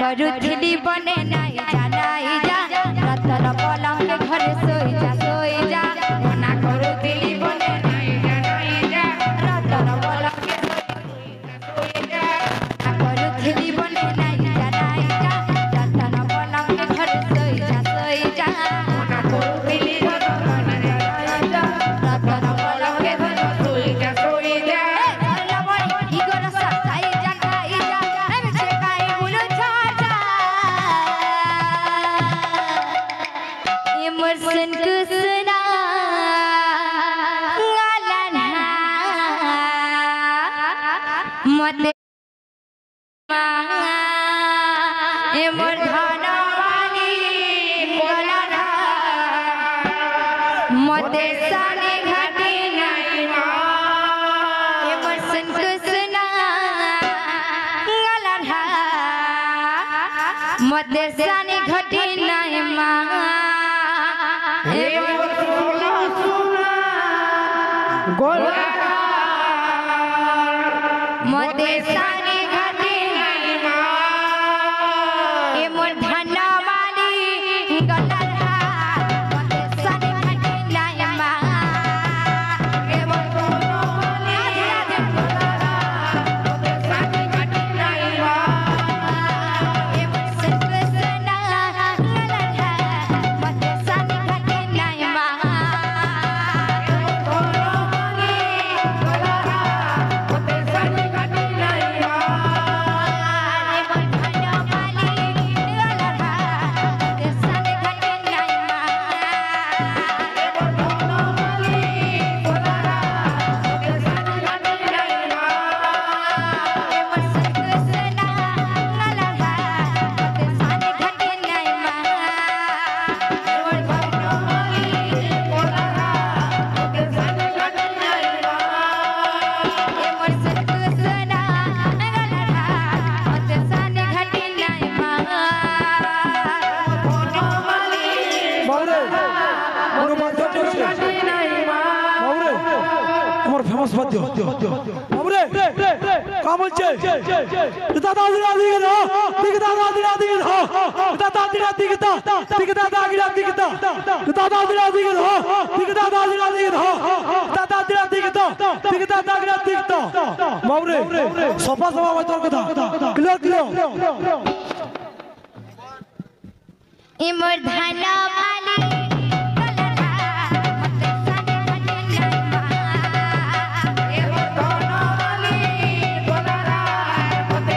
करुथिली बने नहीं जानाई जा रतन पलंग के घर सोई जा मना करुथिली बने नहीं जानाई जा रतन पलंग के सोई जा करुथिली बने नहीं जानाई जा रतन पलंग के घर सोई जा मना करुथिली बने नहीं जा रतन पलंग के घर सोई जा Emerson kusna ngalanha mate manga emor dhana wali galanha mate sane ghati nai ma Emerson kusna ngalanha mate sane ghati nai ma मते सानी घटी नहीं मां ए मोर धन्ना वाली गलरा मते सानी घटी नहीं मां ए मोर धन्ना वाली गलरा मते सानी घटी नहीं मां ए मोर सनकसना गलरा मते सानी घटी नहीं मां বাদ্য বাবরে কামল চে দাদা দিরা দিকে না দিকে দাদা দিরা দিকে না দাদা দিরা দিকে না দিকে দাদা দিরা দিকে না দাদা দিরা দিকে না দিকে দাদা দিরা দিকে না দাদা দিরা দিকে না দিকে দাদা দিরা দিকে না বাবরে সফা সফা হয় তোর কথা ক্লিয়ার ইমর ধানা মালি